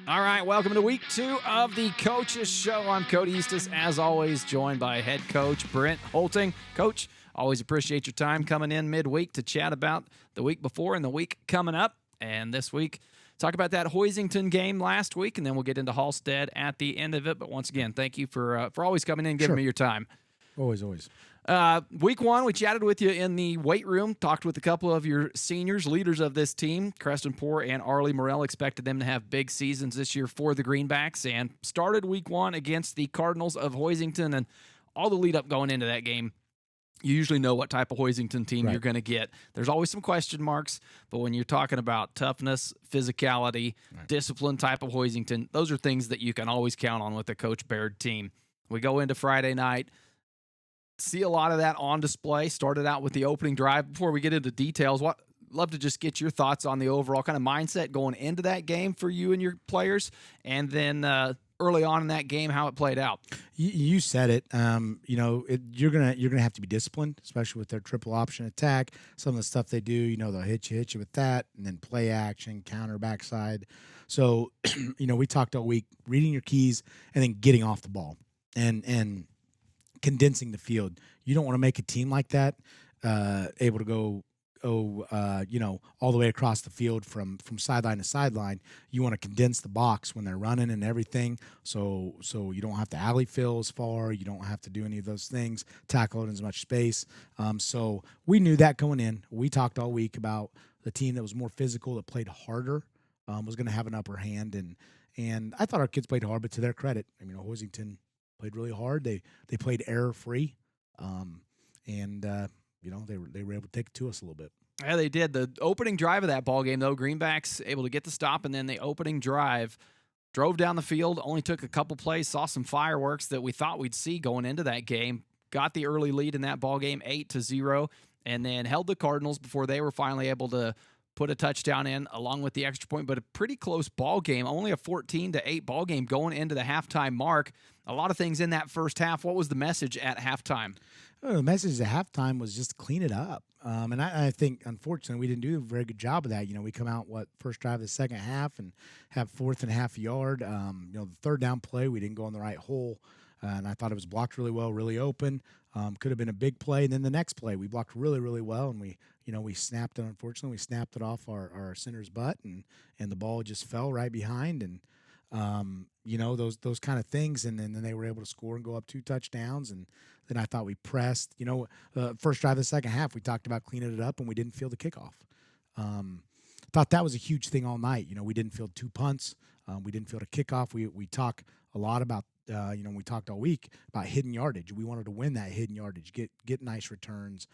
All right, welcome to week 2 of the Coaches Show. I'm Cody Eastis, as always, joined by head coach Brent Hoelting. Coach, always appreciate your time coming in midweek to chat about the week before and the week coming up. And this week, talk about that Hoisington game last week, and then we'll get into Halstead at the end of it. But once again, thank you for always coming in and giving me your time. Always. Week 1, we chatted with you in the weight room, talked with a couple of your seniors, leaders of this team. Creston Poor and Arlie Morell expected them to have big seasons this year for the Greenbacks, and started week 1 against the Cardinals of Hoisington, and all the lead up going into that game. You usually know what type of Hoisington team you're going to get. There's always some question marks, but when you're talking about toughness, physicality, discipline type of Hoisington, those are things that you can always count on with the Coach Baird team. We go into Friday night, see a lot of that on display. Started out with the opening drive. Before we get into details, love to just get your thoughts on the overall kind of mindset going into that game for you and your players, and then early on in that game, how it played out. You said it. You're gonna have to be disciplined, especially with their triple option attack. Some of the stuff they do, they'll hit you with that, and then play action, counter, backside. So, we talked all week reading your keys and then getting off the ball and condensing the field. You don't want to make a team like that able to go all the way across the field from sideline to sideline. You want to condense the box when they're running and everything, so you don't have to alley fill as far. You don't have to do any of those things, tackle in as much space. So we knew that going in. We talked all week about the team that was more physical, that played harder, was going to have an upper hand, and I thought our kids played hard, but to their credit, Hoisington played really hard. They played error free, and they were able to take it to us a little bit. Yeah, they did. The opening drive of that ball game, though, Greenbacks able to get the stop, and then the opening drive drove down the field. Only took a couple plays, saw some fireworks that we thought we'd see going into that game. Got the early lead in that ball game, 8-0, and then held the Cardinals before they were finally able to put a touchdown in along with the extra point, but a pretty close ball game, only a 14-8 ball game going into the halftime mark. A lot of things in that first half. What was the message at halftime? The message at halftime was just clean it up. And I think, unfortunately, we didn't do a very good job of that. We come out, first drive of the second half and have 4th and a half yard. The third down play, we didn't go in the right hole. And I thought it was blocked really well, really open. Could have been a big play. And then the next play, we blocked really, really well. And we snapped it, unfortunately. We snapped it off our center's butt, and the ball just fell right behind. And, those kind of things. And then they were able to score and go up 2 touchdowns. And then I thought we pressed. First drive of the second half, we talked about cleaning it up, and we didn't field the kickoff. Thought that was a huge thing all night. We didn't field 2 punts. We didn't field a kickoff. We talk a lot about, we talked all week about hidden yardage. We wanted to win that hidden yardage, get nice returns,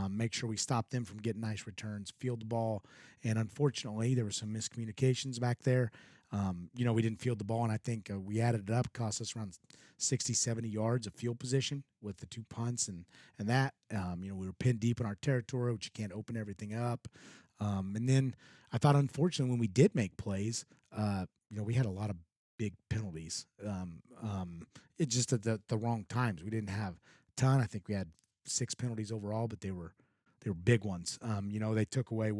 make sure we stopped them from getting nice returns, field the ball. And unfortunately, there were some miscommunications back there. We didn't field the ball, and I think we added it up. It cost us around 60, 70 yards of field position with the 2 punts and that. We were pinned deep in our territory, which you can't open everything up. And then I thought, unfortunately, when we did make plays, we had a lot of big penalties. It just at the wrong times. We didn't have a ton. I think we had 6 penalties overall, but they were big ones. They took away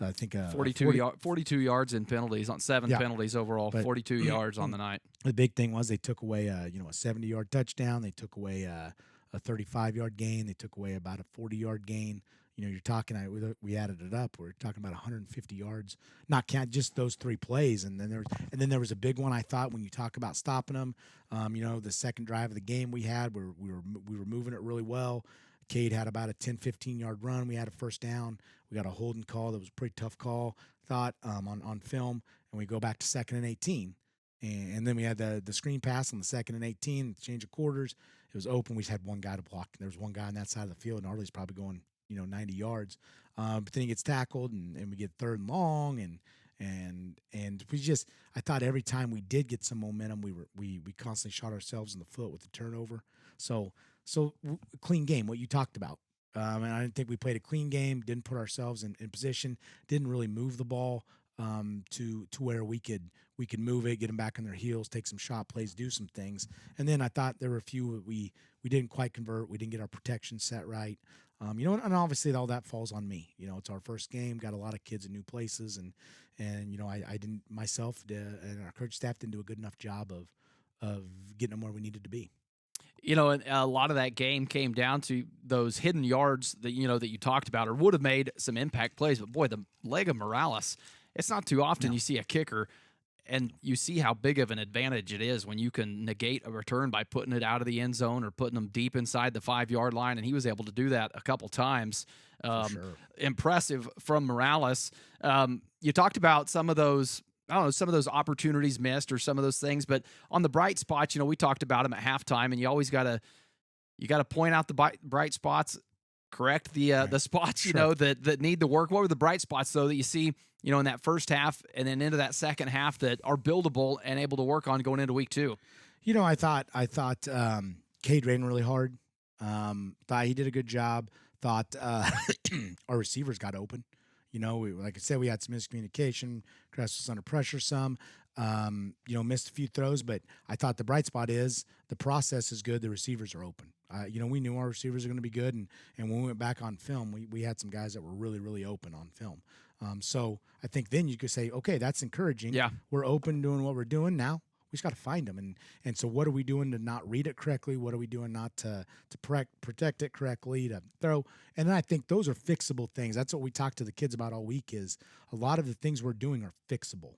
I think 42 yards in penalties on 7 penalties overall, but 42 yards on the night. The big thing was they took away a 70-yard touchdown. They took away a 35-yard gain. They took away about a 40-yard gain. You're talking. We added it up. We're talking about 150 yards, not count just those 3 plays. And then there was a big one. I thought when you talk about stopping them, the second drive of the game we had, where we were moving it really well. Cade had about a 10, 15-yard run. We had a first down. We got a holding call that was a pretty tough call, on film. And we go back to 2nd and 18. And then we had the screen pass on the 2nd and 18, change of quarters. It was open. We just had one guy to block. There was one guy on that side of the field, and Arlie's probably going 90 yards. But then he gets tackled, and we get 3rd and long, and we just, I thought every time we did get some momentum, we constantly shot ourselves in the foot with the turnover. So clean game, what you talked about. And I didn't think we played a clean game, didn't put ourselves in position, didn't really move the ball to where we could move it, get them back on their heels, take some shot plays, do some things. And then I thought there were a few we didn't quite convert. We didn't get our protection set right. And obviously all that falls on me. It's our first game, got a lot of kids in new places, and I didn't myself and our coach staff didn't do a good enough job of getting them where we needed to be. And a lot of that game came down to those hidden yards that you talked about, or would have made some impact plays. But boy, the leg of Morales, it's not too often No. you see a kicker and you see how big of an advantage it is when you can negate a return by putting it out of the end zone or putting them deep inside the 5-yard line. And he was able to do that a couple times. For sure. Impressive from Morales. You talked about some of those, I don't know, some of those opportunities missed or some of those things, but on the bright spots, we talked about them at halftime, and you always got to point out the bright spots, correct the spots, Sure. that need the work. What were the bright spots though that you see, in that first half and then into that second half that are buildable and able to work on going into week 2? I thought Cade ran really hard. Thought he did a good job. Thought our receivers got open. Like I said, we had some miscommunication. Crest was under pressure some. Missed a few throws, but I thought the bright spot is the process is good. The receivers are open. We knew our receivers are going to be good, and when we went back on film, we had some guys that were really, really open on film. So I think then you could say, okay, that's encouraging. Yeah. We're open doing what we're doing now. We just got to find them, and so what are we doing to not read it correctly? What are we doing not to protect it correctly, to throw? And then I think those are fixable things. That's what we talk to the kids about all week. Is a lot of the things we're doing are fixable.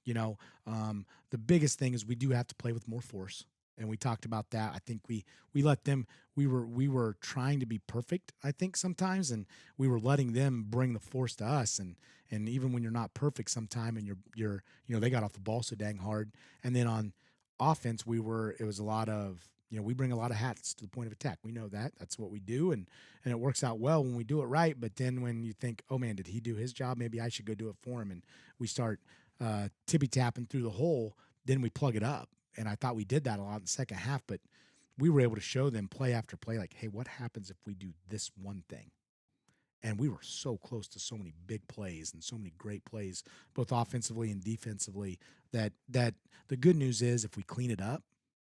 The biggest thing is we do have to play with more force, and we talked about that. I think we let them. We were trying to be perfect, I think, sometimes, and we were letting them bring the force to us. And even when you're not perfect sometime, and you're they got off the ball so dang hard. And then on offense, it was a lot of, we bring a lot of hats to the point of attack. We know that's what we do, and it works out well when we do it right. But then when you think, oh man, did he do his job? Maybe I should go do it for him, and we start tippy tapping through the hole. Then we plug it up, and I thought we did that a lot in the second half. But we were able to show them play after play, like, hey, what happens if we do this one thing? And we were so close to so many big plays and so many great plays, both offensively and defensively, that the good news is if we clean it up,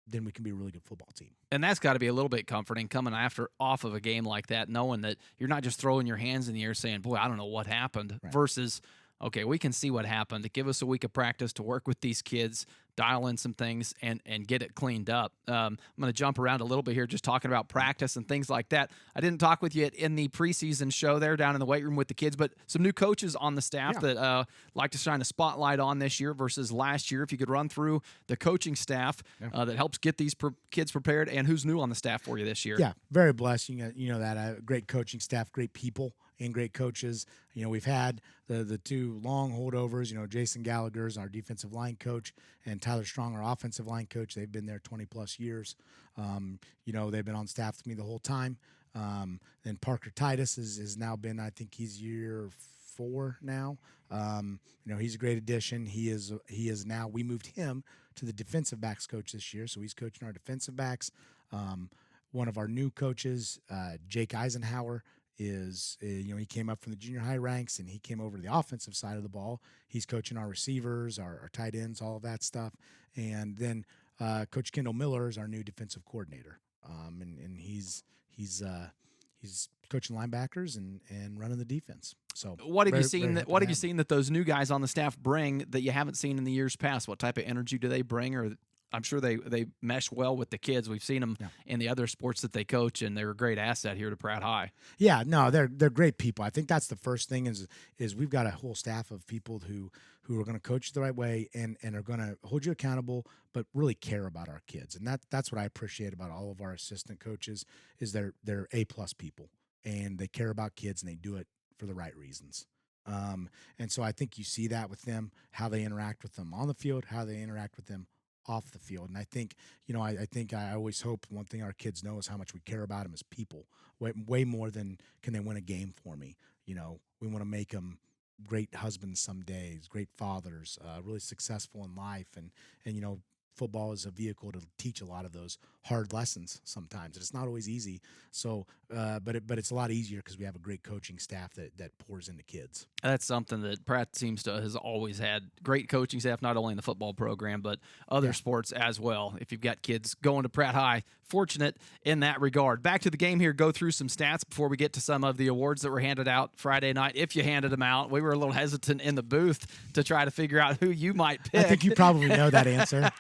then we can be a really good football team. And that's got to be a little bit comforting coming off of a game like that, knowing that you're not just throwing your hands in the air saying, boy, I don't know what happened, Right. versus, okay, we can see what happened. Give us a week of practice to work with these kids, dial in some things, and get it cleaned up. I'm going to jump around a little bit here, just talking about practice and things like that. I didn't talk with you in the preseason show there down in the weight room with the kids, but some new coaches on the staff that like to shine a spotlight on this year versus last year. If you could run through the coaching staff that helps get these kids prepared, and who's new on the staff for you this year. Yeah, very blessed. That great coaching staff, great people, and great coaches. We've had the two long holdovers. Jason Gallagher's our defensive line coach, and Tyler Strong, our offensive line coach. They've been there 20+ years. They've been on staff with me the whole time. Then Parker Titus has now been, I think he's year 4 now. He's a great addition. He is now. We moved him to the defensive backs coach this year, so he's coaching our defensive backs. One of our new coaches, Jake Eisenhower, he came up from the junior high ranks, and he came over to the offensive side of the ball. He's coaching our receivers, our tight ends, all of that stuff. And then Coach Kendall Miller is our new defensive coordinator, and he's coaching linebackers and running the defense. So what have you seen that those new guys on the staff bring that you haven't seen in the years past? What type of energy do they bring? Or I'm sure they mesh well with the kids. We've seen them in the other sports that they coach, and they're a great asset here to Pratt High. Yeah, no, they're great people. I think that's the first thing is we've got a whole staff of people who are going to coach the right way and are going to hold you accountable, but really care about our kids. And that's what I appreciate about all of our assistant coaches is they're A+ people, and they care about kids, and they do it for the right reasons. And so I think you see that with them, how they interact with them on the field, how they interact with them off the field. And I think, I always hope one thing our kids know is how much we care about them as people, way more than can they win a game for me. We want to make them great husbands some days, great fathers, really successful in life. And football is a vehicle to teach a lot of those hard lessons sometimes. And it's not always easy. So, but it's a lot easier because we have a great coaching staff that pours into kids. That's something that Pratt seems to has always had great coaching staff, not only in the football program, but other sports as well. If you've got kids going to Pratt High, fortunate in that regard. Back to the game here, go through some stats before we get to some of the awards that were handed out Friday night. If you handed them out, we were a little hesitant in the booth to try to figure out who you might pick. I think you probably know that answer.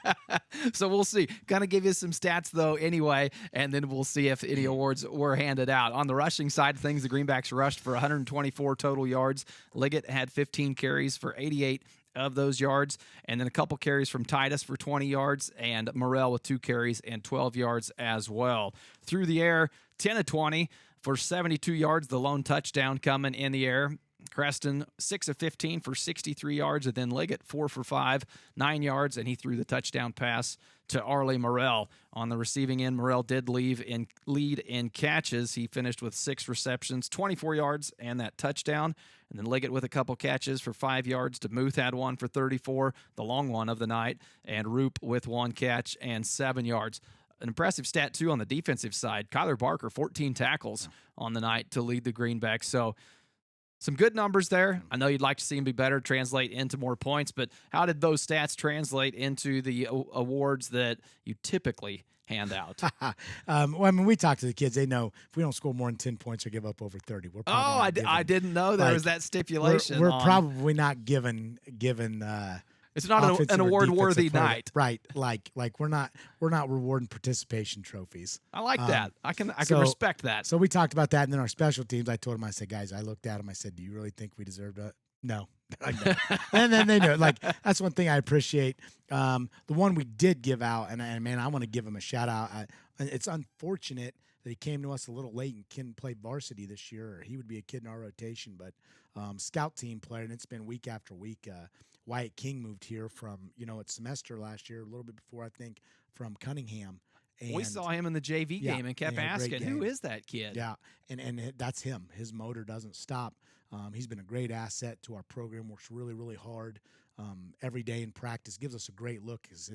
So we'll see. Going to give you some stats, though, anyway, and then we'll see if any awards were handed out. On the rushing side of things, the Greenbacks rushed for 124 total yards. Liggett had 15 carries for 88 of those yards, and then a couple carries from Titus for 20 yards, and Morrell with 2 carries and 12 yards as well. Through the air, 10 of 20 for 72 yards, the lone touchdown coming in the air. Creston, 6 of 15 for 63 yards, and then Liggett, 4 for 5, 9 yards, and he threw the touchdown pass to Arlie Morrell. On the receiving end, Morrell did lead in catches. He finished with 6 receptions, 24 yards, and that touchdown. And then Liggett with a couple catches for 5 yards. DeMuth had one for 34, the long one of the night, and Roop with 1 catch and 7 yards. An impressive stat, too, on the defensive side. Kyler Barker, 14 tackles on the night to lead the Greenbacks. So some good numbers there. I know you'd like to see them be better, translate into more points, but how did those stats translate into the awards that you typically hand out? Well, I mean, we talk to the kids. They know if we don't score more than 10 points or give up over 30, we're probably I didn't know there was that stipulation. We're probably not given it's not an award-worthy night, right? Like we're not rewarding participation trophies. I like that. I can respect that. So we talked about that, and then our special teams. I told them, I said, guys, I looked at them. I said, do you really think we deserve that? No. And then they know. Like, that's one thing I appreciate. The one we did give out, and man, I want to give him a shout out. It's unfortunate that he came to us a little late and couldn't play varsity this year, or he would be a kid in our rotation. But scout team player, and it's been week after week. Wyatt King moved here from, its semester last year, a little bit before, I think, from Cunningham. And we saw him in the JV game and kept asking, who is that kid? Yeah, and that's him. His motor doesn't stop. He's been a great asset to our program, works really, really hard every day in practice, gives us a great look because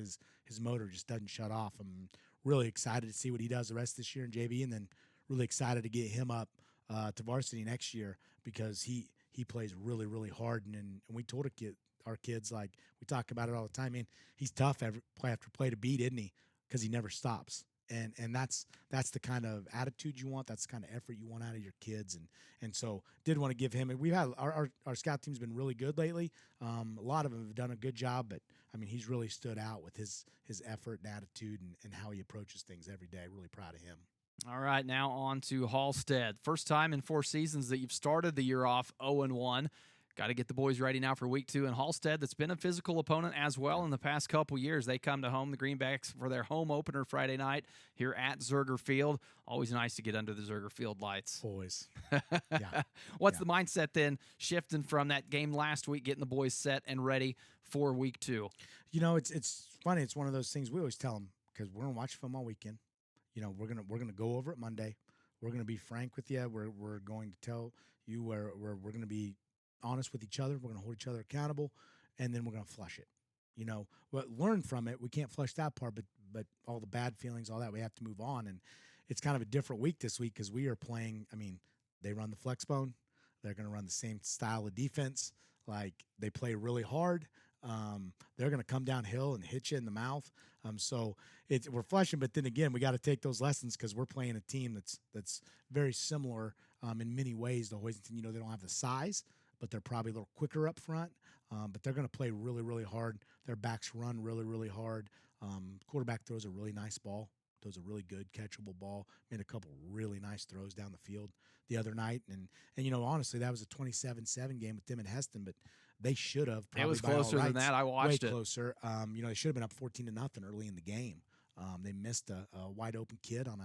his motor just doesn't shut off. I'm really excited to see what he does the rest of this year in JV, and then really excited to get him up to varsity next year because he plays really, really hard. And we told our kids, like, we talk about it all the time, man, he's tough play after play to beat, isn't he? Because he never stops. And that's the kind of attitude you want. That's the kind of effort you want out of your kids. And so did want to give him. And we've had our scout team's been really good lately. A lot of them have done a good job, but I mean, he's really stood out with his effort and attitude and how he approaches things every day. Really proud of him. All right, now on to Halstead. First time in 4 seasons that you've started the year off 0-1. Got to get the boys ready now for week 2. And Halstead, that's been a physical opponent as well in the past couple years. They come to home, the Greenbacks, for their home opener Friday night here at Zerger Field. Always nice to get under the Zerger Field lights. Always. Yeah. What's the mindset then, shifting from that game last week, getting the boys set and ready for week 2? It's funny. It's one of those things we always tell them because we're going to watch film all weekend. We're gonna go over it Monday. We're going to be frank with you. We're going to tell you where we're going to be honest with each other. We're going to hold each other accountable, and then we're going to flush it. But learn from it. We can't flush that part, but all the bad feelings, all that, we have to move on. And it's kind of a different week this week because we are playing. I mean, they run the flex bone. They're going to run the same style of defense. Like, they play really hard. They're going to come downhill and hit you in the mouth. So we're flushing, but then again, we got to take those lessons because we're playing a team that's very similar in many ways to Hoisington. They don't have the size, but they're probably a little quicker up front. But they're going to play really, really hard. Their backs run really, really hard. Quarterback throws a really nice ball. Throws a really good catchable ball. Made a couple really nice throws down the field the other night. And honestly, that was a 27-7 game with them in Heston, but they should have. It was closer than that. I watched it. Way closer. They should have been up 14-0 early in the game. They missed a wide open kid on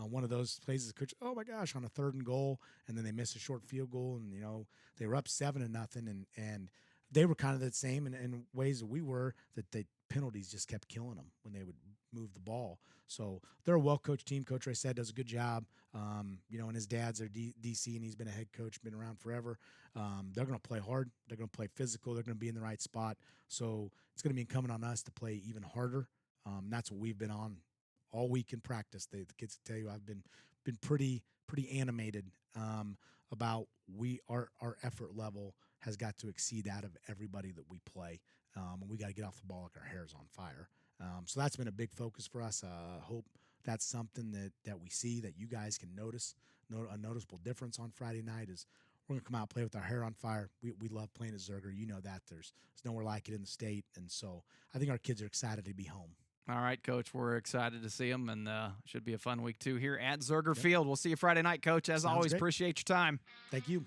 one of those plays. The coach, oh my gosh, on a 3rd and goal, and then they missed a short field goal, and they were up 7-0, and they were kind of the same in ways that we were. That the penalties just kept killing them when they would move the ball. So they're a well-coached team. Coach Ray said does a good job. And his dad's their DC, and he's been a head coach, been around forever. They're going to play hard. They're going to play physical. They're going to be in the right spot. So it's going to be incumbent on us to play even harder That's what we've been on all week in practice. The kids tell you I've been pretty animated about our effort level has got to exceed that of everybody that we play, and we got to get off the ball like our hair's on fire. So that's been a big focus for us. Hope that's something that we see, that you guys can notice. A noticeable difference on Friday night is we're going to come out and play with our hair on fire. We love playing at Zerger. You know that. There's nowhere like it in the state. And so I think our kids are excited to be home. All right, Coach. We're excited to see them, and should be a fun week, too, here at Zerger Field. We'll see you Friday night, Coach. As Sounds always, great. appreciate your time. Thank you.